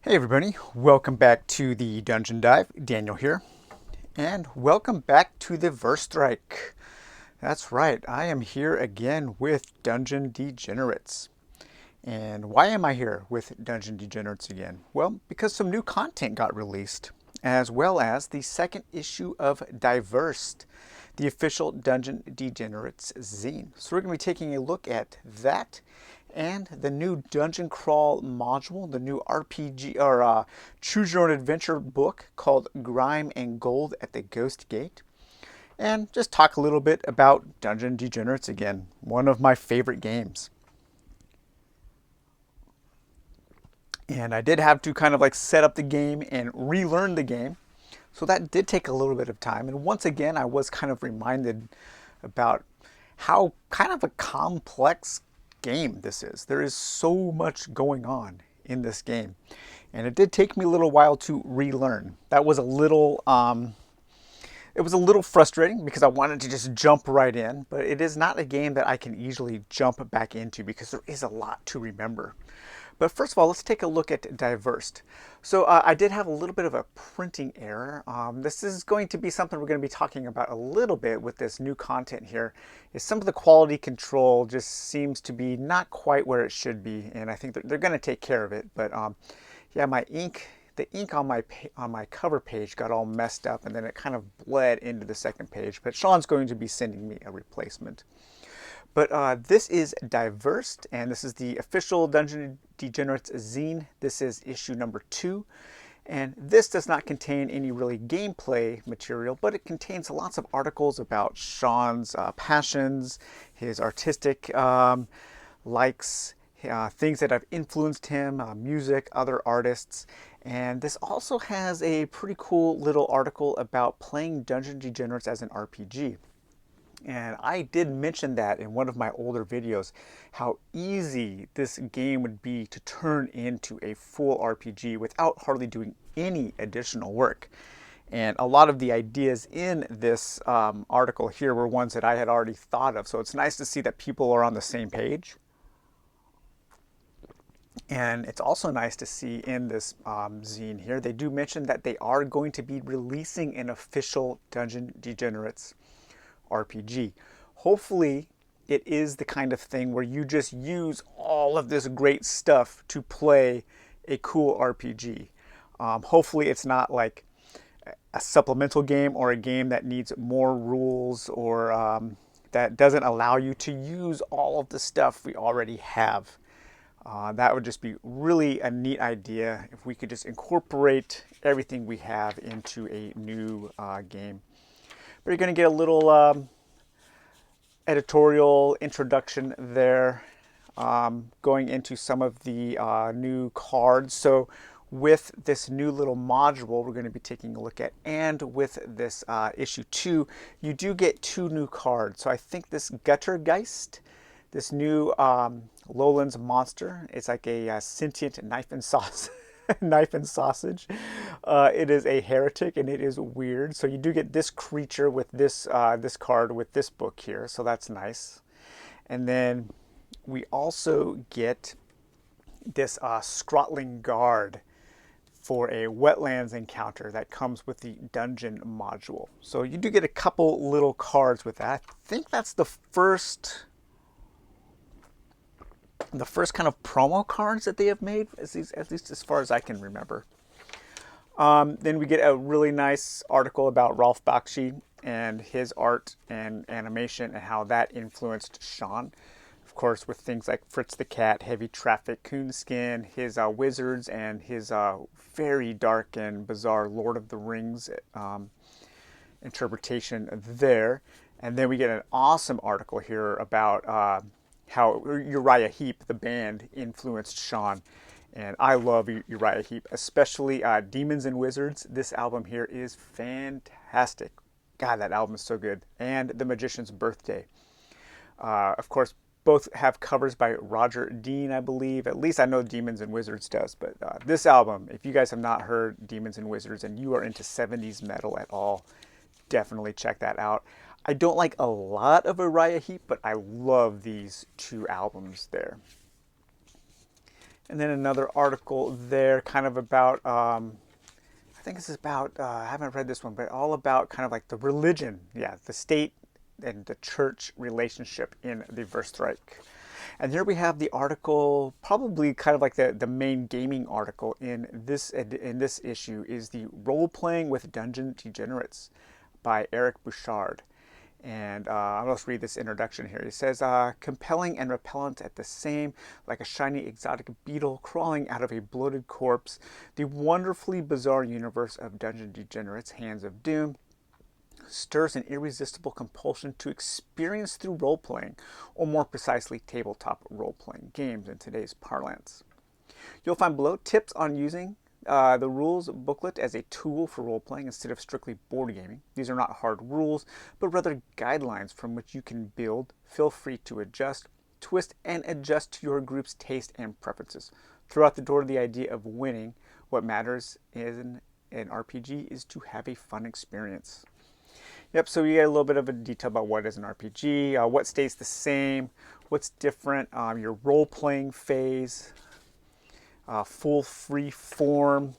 Hey everybody, welcome back to the Dungeon Dive. Daniel here, and welcome back to the Wurstreich. That's right, I am here again with Dungeon Degenerates. And why am I here with Dungeon Degenerates again? Well, because some new content got released, as well as the second issue of Diversed, the official Dungeon Degenerates zine. So we're going to be taking a look at that and the new Dungeon Crawl module, the new RPG or Choose Your Own Adventure book called Grime and Gold at the Ghostgate, and just talk a little bit about Dungeon Degenerates again, one of my favorite games. And I did have to kind of like set up the game and relearn the game. So that did take a little bit of time. And once again, I was kind of reminded about how kind of a complex game this is. There is so much going on in this game. And it did take me a little while to relearn. That was a little it was a little frustrating because I wanted to just jump right in, but it is not a game that I can easily jump back into because there is a lot to remember. But first of all, let's take a look at Diversed. So I did have a little bit of a printing error. This is going to be something we're going to be talking about a little bit with this new content here. Is some of the quality control just seems to be not quite where it should be, and I think they're going to take care of it. But yeah, the ink on my cover page got all messed up, and then it kind of bled into the second page. But Sean's going to be sending me a replacement. But this is Diversed, and this is the official Dungeon Degenerates zine. This is issue number 2. And this does not contain any really gameplay material, but it contains lots of articles about Sean's passions, his artistic likes, things that have influenced him, music, other artists. And this also has a pretty cool little article about playing Dungeon Degenerates as an RPG. And I did mention that in one of my older videos, how easy this game would be to turn into a full RPG without hardly doing any additional work. And a lot of the ideas in this article here were ones that I had already thought of. So it's nice to see that people are on the same page. And it's also nice to see in this zine here, they do mention that they are going to be releasing an official Dungeon Degenerates RPG. Hopefully it is the kind of thing where you just use all of this great stuff to play a cool RPG. Hopefully it's not like a supplemental game or a game that needs more rules or that doesn't allow you to use all of the stuff we already have. That would just be really a neat idea if we could just incorporate everything we have into a new game. But you're going to get a little editorial introduction there, going into some of the new cards. So with this new little module we're going to be taking a look at, and with this issue 2, you do get 2 new cards. So I think this Guttergeist, this new Lowlands monster, it's like a sentient knife and sauce. Knife and sausage. It is a heretic and it is weird. So you do get this creature with this this card with this book here. So that's nice. And then we also get this Scrotling Guard for a wetlands encounter that comes with the dungeon module. So you do get a couple little cards with that. I think that's the first kind of promo cards that they have made, at least as far as I can remember. Then we get a really nice article about Rolf Bakshi and his art and animation and how that influenced Sean. Of course, with things like Fritz the Cat, Heavy Traffic, Coonskin, his wizards, and his very dark and bizarre Lord of the Rings interpretation there. And then we get an awesome article here about how Uriah Heep, the band, influenced Sean. And I love Uriah Heep, especially Demons and Wizards. This album here is fantastic. God, that album is so good. And The Magician's Birthday. Of course, both have covers by Roger Dean, I believe. At least I know Demons and Wizards does. But this album, if you guys have not heard Demons and Wizards and you are into 70s metal at all, definitely check that out. I don't like a lot of Uriah Heep, but I love these 2 albums there. And then another article there kind of about, I think this is about, I haven't read this one, but all about kind of like the religion, yeah, the state and the church relationship in the Wurstreich. And here we have the article, probably kind of like the main gaming article in this issue is the Role Playing with Dungeon Degenerates by Eric Bouchard. And I'll just read this introduction here. It says, compelling and repellent at the same, like a shiny exotic beetle crawling out of a bloated corpse, the wonderfully bizarre universe of Dungeon Degenerates, Hands of Doom, stirs an irresistible compulsion to experience through role-playing, or more precisely, tabletop role-playing games in today's parlance. You'll find below tips on using the rules booklet as a tool for role-playing instead of strictly board gaming. These are not hard rules, but rather guidelines from which you can build. Feel free to adjust, twist, and adjust to your group's taste and preferences. Throughout the door, the idea of winning. What matters in an RPG is to have a fun experience. Yep, so you get a little bit of a detail about what is an RPG, what stays the same, what's different, your role-playing phase, full free form,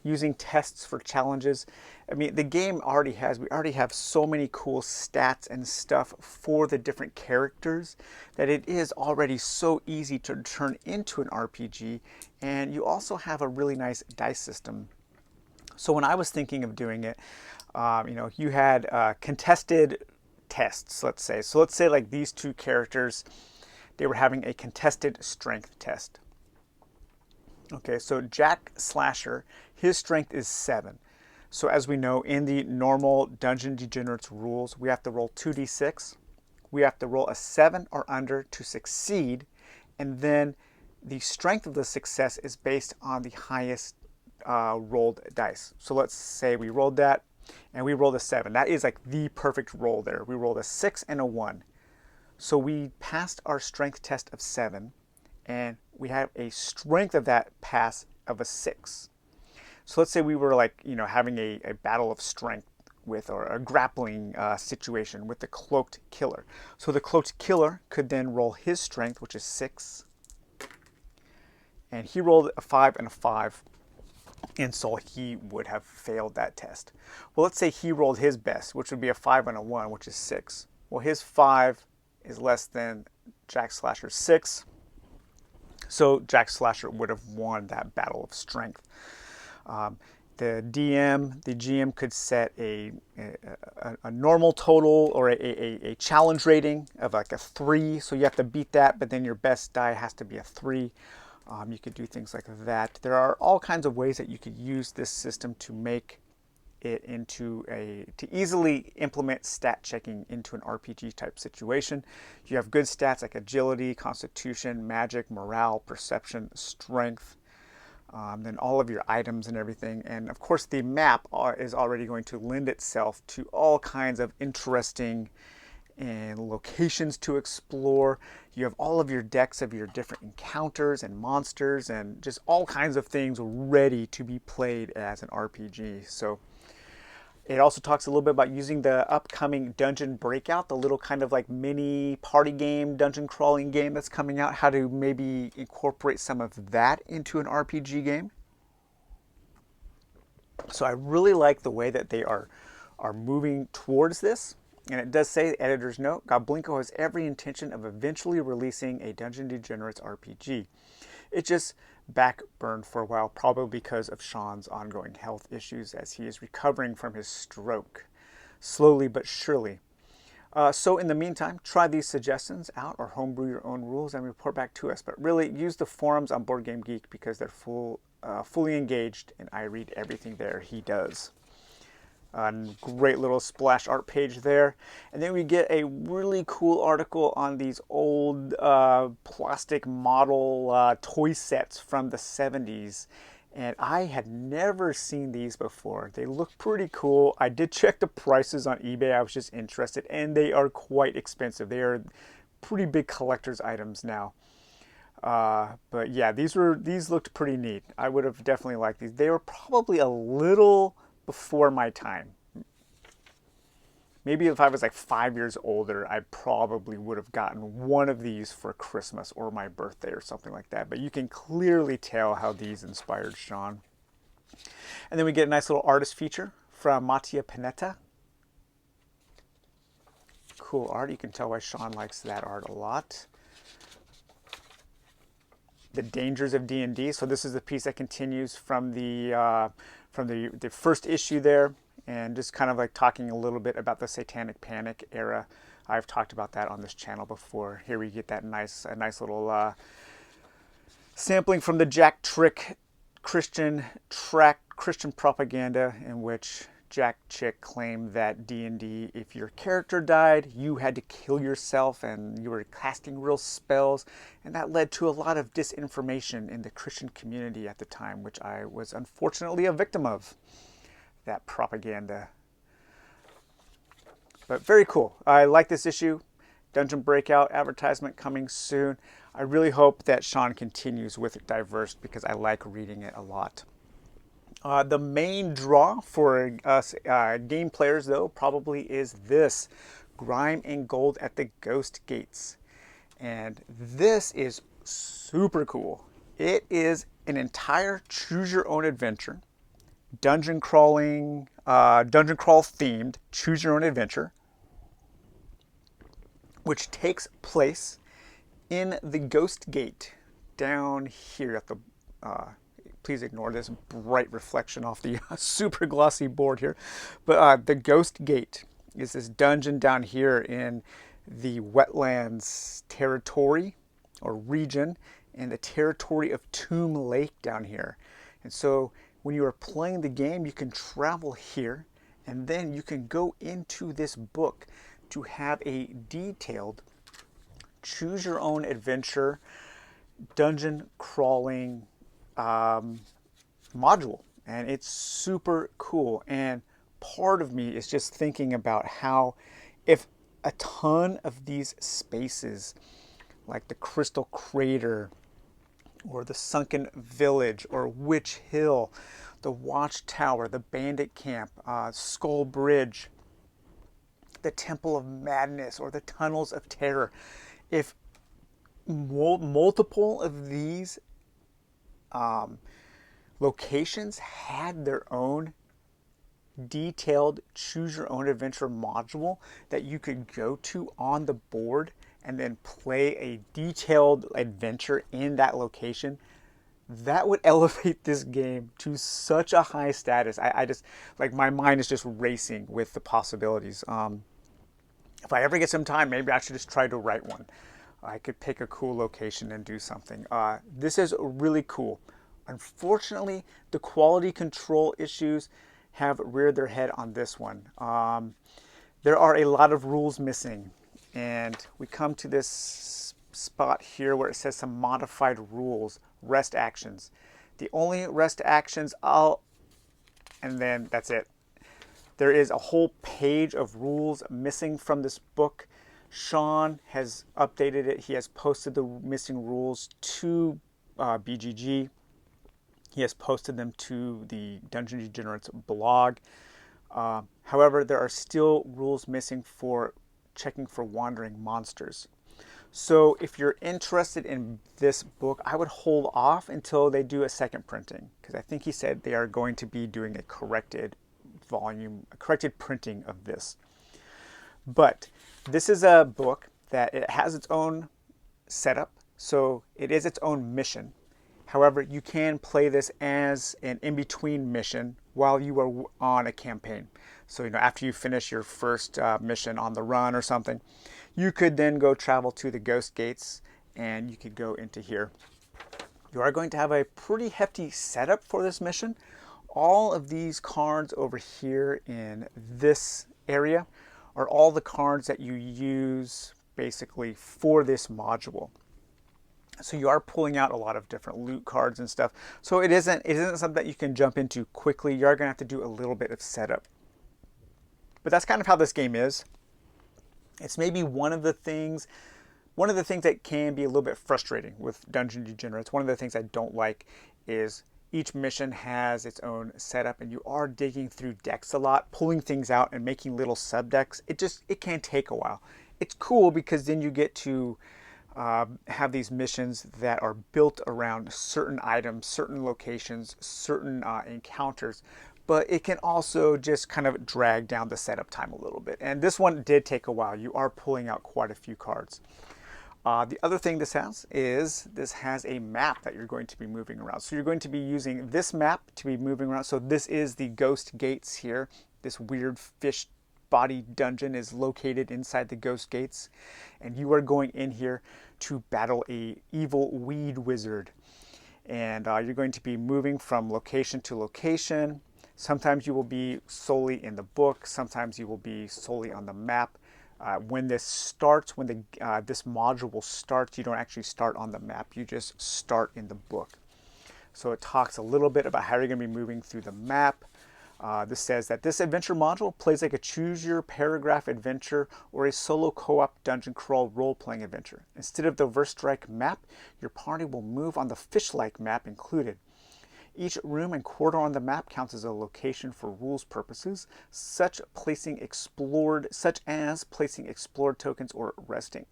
using tests for challenges. I mean, the game we already have so many cool stats and stuff for the different characters that it is already so easy to turn into an RPG, and you also have a really nice dice system. So when I was thinking of doing it, you had contested tests, let's say. So let's say like these two characters, they were having a contested strength test. Okay, so Jack Slasher, his strength is 7. So as we know, in the normal Dungeon Degenerates rules, we have to roll 2d6. We have to roll a 7 or under to succeed, and then the strength of the success is based on the highest rolled dice. So let's say we rolled that, and we rolled a 7. That is like the perfect roll there. We rolled a 6 and a 1. So we passed our strength test of 7, and we have a strength of that pass of a 6. So let's say we were like, having a battle of strength with, or a grappling situation with the cloaked killer. So the cloaked killer could then roll his strength, which is 6, and he rolled a 5 and a 5. And so he would have failed that test. Well, let's say he rolled his best, which would be a 5 and a 1, which is 6. Well, his 5 is less than Jack Slasher's 6. So Jack Slasher would have won that battle of strength. The GM could set a normal total or a challenge rating of like a 3. So you have to beat that, but then your best die has to be a 3. You could do things like that. There are all kinds of ways that you could use this system to make it to easily implement stat checking into an RPG type situation. You have good stats like agility, constitution, magic, morale, perception, strength, then all of your items and everything. And of course the map is already going to lend itself to all kinds of interesting and locations to explore. You have all of your decks of your different encounters and monsters and just all kinds of things ready to be played as an RPG. So it also talks a little bit about using the upcoming Dungeon Breakout, the little kind of like mini party game, dungeon crawling game that's coming out, how to maybe incorporate some of that into an RPG game. So I really like the way that they are moving towards this. And it does say, editor's note, Goblinko has every intention of eventually releasing a Dungeon Degenerates RPG. It just backburned for a while, probably because of Sean's ongoing health issues as he is recovering from his stroke, slowly but surely. So in the meantime, try these suggestions out or homebrew your own rules and report back to us. But really, use the forums on Board Game Geek because they're fully engaged, and I read everything there he does. Great little splash art page there. And then we get a really cool article on these old plastic model toy sets from the 70s. And I had never seen these before. They look pretty cool. I did check the prices on eBay. I was just interested, and they are quite expensive. They are pretty big collector's items now. But yeah, these looked pretty neat. I would have definitely liked these. They were probably a little before my time. maybe if I was like 5 years older, I probably would have gotten one of these for Christmas or my birthday or something like that. But you can clearly tell how these inspired Sean. And then we get a nice little artist feature from Mattia Panetta. Cool art. You can tell why Sean likes that art a lot. The Dangers of D&D. So this is the piece that continues from the first issue there, and just kind of like talking a little bit about the Satanic Panic era. I've talked about that on this channel before. Here we get that nice little sampling from the Jack Trick Christian propaganda, in which Jack Chick claimed that D&D, if your character died, you had to kill yourself and you were casting real spells, and that led to a lot of disinformation in the Christian community at the time, which I was unfortunately a victim of, that propaganda. But very cool. I like this issue. Dungeon Breakout advertisement coming soon. I really hope that Sean continues with Diverse because I like reading it a lot. The main draw for us game players, though, probably is this Grime and Gold at the Ghostgates. And this is super cool. It is an entire choose-your-own-adventure, dungeon crawl themed choose-your-own-adventure, which takes place in the Ghost Gate down here at the... please ignore this bright reflection off the super glossy board here. But the Ghost Gate is this dungeon down here in the wetlands territory or region in the territory of Tomb Lake down here. And so when you are playing the game, you can travel here and then you can go into this book to have a detailed choose your own adventure dungeon crawling module, and it's super cool. And part of me is just thinking about how if a ton of these spaces like the Crystal Crater or the Sunken Village or Witch Hill, the Watchtower, the Bandit Camp, Skull Bridge, the Temple of Madness, or the Tunnels of Terror, if multiple of these locations had their own detailed choose your own adventure module that you could go to on the board and then play a detailed adventure in that location, that would elevate this game to such a high status. I just, like, my mind is just racing with the possibilities. If I ever get some time, maybe I should just try to write one. I could pick a cool location and do something. This is really cool. Unfortunately, the quality control issues have reared their head on this one. There are a lot of rules missing, and we come to this spot here where it says some modified rules, rest actions. The only rest actions and then that's it. There is a whole page of rules missing from this book. Sean has updated it. He has posted the missing rules to BGG. He has posted them to the Dungeon Degenerates blog. However, there are still rules missing for checking for wandering monsters. So if you're interested in this book, I would hold off until they do a second printing, because I think he said they are going to be doing a corrected printing of this. But this is a book that it has its own setup, so it is its own mission. However, you can play this as an in-between mission while you are on a campaign. So, after you finish your first mission on the run or something, you could then go travel to the Ghostgates and you could go into here. You are going to have a pretty hefty setup for this mission. All of these cards over here in this area are all the cards that you use basically for this module. So you are pulling out a lot of different loot cards and stuff. So it isn't something that you can jump into quickly. You are going to have to do a little bit of setup. But that's kind of how this game is. It's maybe one of the things that can be a little bit frustrating with Dungeon Degenerates. One of the things I don't like is each mission has its own setup, and you are digging through decks a lot, pulling things out and making little sub decks. It can take a while. It's cool because then you get to have these missions that are built around certain items, certain locations, certain encounters, but it can also just kind of drag down the setup time a little bit. And this one did take a while. You are pulling out quite a few cards. The other thing this has is this has a map that you're going to be moving around. So you're going to be using this map to be moving around. So this is the Ghostgates here. This weird fish body dungeon is located inside the Ghostgates, and you are going in here to battle a evil weed wizard. And you're going to be moving from location to location. Sometimes you will be solely in the book. Sometimes you will be solely on the map. When this starts, when this module starts, you don't actually start on the map. You just start in the book. So it talks a little bit about how you're going to be moving through the map. This says that this adventure module plays like a choose-your-paragraph adventure or a solo co-op dungeon crawl role-playing adventure. Instead of the Wurstreich map, your party will move on the fish-like map included. Each room and quarter on the map counts as a location for rules purposes, such as placing explored tokens or resting.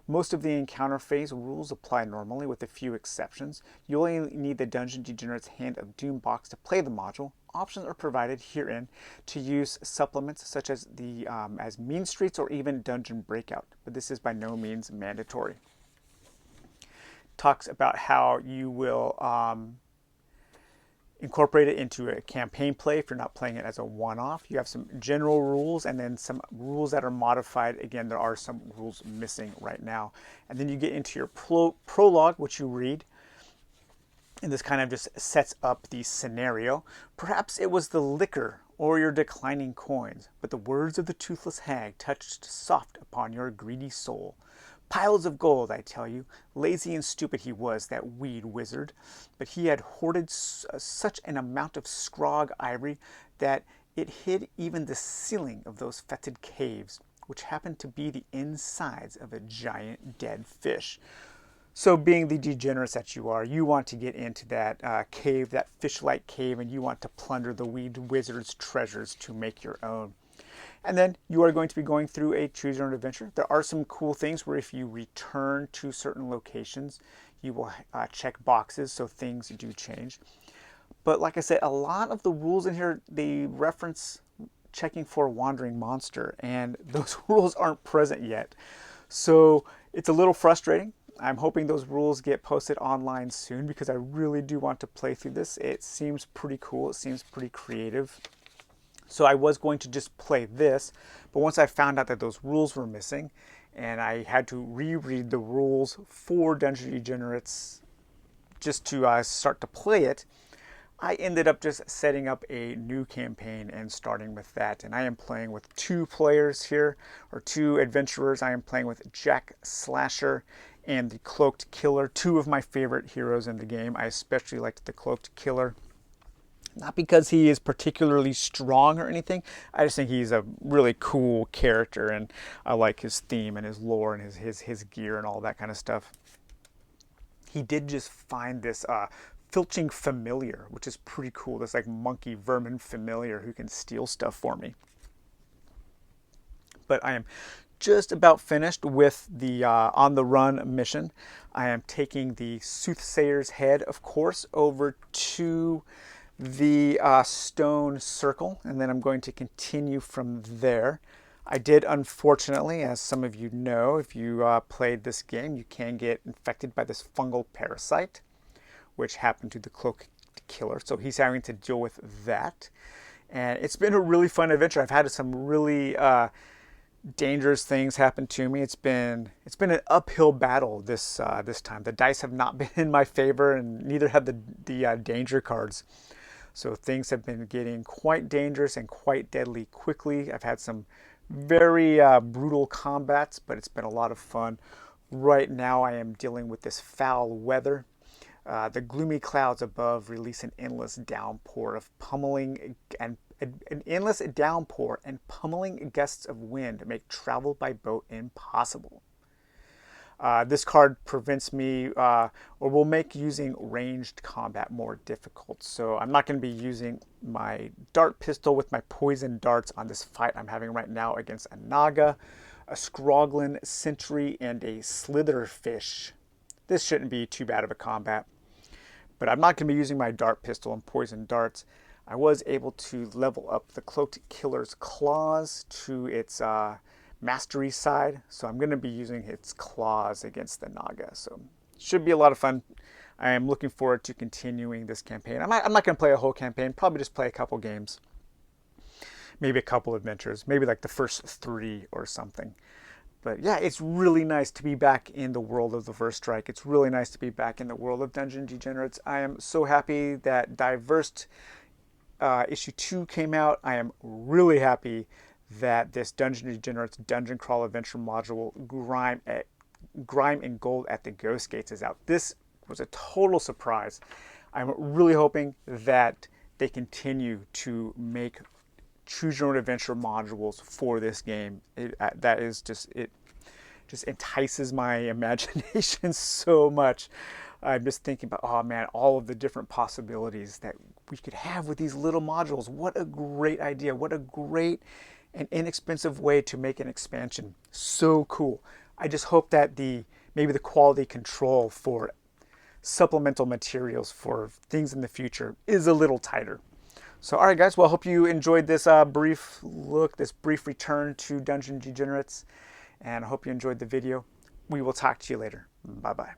Most of the encounter phase rules apply normally with a few exceptions. You only need the Dungeon Degenerates Hand of Doom box to play the module. Options are provided herein to use supplements such as as Mean Streets or even Dungeon Breakout, but this is by no means mandatory. Talks about how you will incorporate it into a campaign play if you're not playing it as a one-off. You have some general rules and then some rules that are modified. Again, there are some rules missing right now. And then you get into your prologue, which you read. And this kind of just sets up the scenario. Perhaps it was the liquor or your declining coins, but the words of the toothless hag touched soft upon your greedy soul. Piles of gold, I tell you. Lazy and stupid he was, that weed wizard. But he had hoarded such an amount of scrog ivory that it hid even the ceiling of those fetid caves, which happened to be the insides of a giant dead fish. So being the degenerates that you are, you want to get into that cave, that fish-like cave, and you want to plunder the weed wizard's treasures to make your own. And then you are going to be going through a choose your own adventure. There are some cool things where if you return to certain locations, you will check boxes, so things do change. But like I said, a lot of the rules in here, they reference checking for a wandering monster, and those rules aren't present yet. So it's a little frustrating. I'm hoping those rules get posted online soon because I really do want to play through this. It seems pretty cool. It seems pretty creative. So I was going to just play this, but once I found out that those rules were missing and I had to reread the rules for Dungeon Degenerates just to start to play it, I ended up just setting up a new campaign and starting with that. And I am playing with 2 players here, or 2 adventurers. I am playing with Jack Slasher and the Cloaked Killer, 2 of my favorite heroes in the game. I especially liked the Cloaked Killer. Not because he is particularly strong or anything. I just think he's a really cool character, and I like his theme and his lore and his gear and all that kind of stuff. He did just find this filching familiar, which is pretty cool. This like monkey vermin familiar who can steal stuff for me. But I am just about finished with the on the run mission. I am taking the Soothsayer's Head, of course, over to the stone circle, and then I'm going to continue from there. I did, unfortunately, as some of you know, if you played this game, you can get infected by this fungal parasite, which happened to the Cloaked Killer. So he's having to deal with that. And it's been a really fun adventure. I've had some really dangerous things happen to me. It's been an uphill battle this time. The dice have not been in my favor, and neither have the danger cards. So things have been getting quite dangerous and quite deadly quickly. I've had some very brutal combats, but it's been a lot of fun. Right now I am dealing with this foul weather. The gloomy clouds above release an endless downpour of pummeling and an endless downpour and pummeling gusts of wind make travel by boat impossible. This card prevents me or will make using ranged combat more difficult. So I'm not going to be using my dart pistol with my poison darts on this fight I'm having right now against a Naga, a Scroglin Sentry, and a Slitherfish. This shouldn't be too bad of a combat, but I'm not going to be using my dart pistol and poison darts. I was able to level up the Cloaked Killer's Claws to its mastery side, so I'm going to be using its claws against the Naga. So should be a lot of fun. I am looking forward to continuing this campaign. I'm not going to play a whole campaign, probably just play a couple games, maybe a couple adventures, maybe like the first 3 or something. But yeah, it's really nice to be back in the world of the Wurstreich. It's really nice to be back in the world of Dungeon Degenerates. I am so happy that Diversed issue 2 came out. I am really happy that this Dungeon Degenerates Dungeon Crawl Adventure module, Grime and Gold at the Ghostgates, is out. This was a total surprise. I'm really hoping that they continue to make choose your own adventure modules for this game. It just entices my imagination so much. I'm just thinking about, oh man, all of the different possibilities that we could have with these little modules. What a great idea. What a great and inexpensive way to make an expansion. So cool. I just hope that maybe the quality control for supplemental materials for things in the future is a little tighter. So, all right, guys. Well, I hope you enjoyed this brief look, this brief return to Dungeon Degenerates, and I hope you enjoyed the video. We will talk to you later. Bye-bye.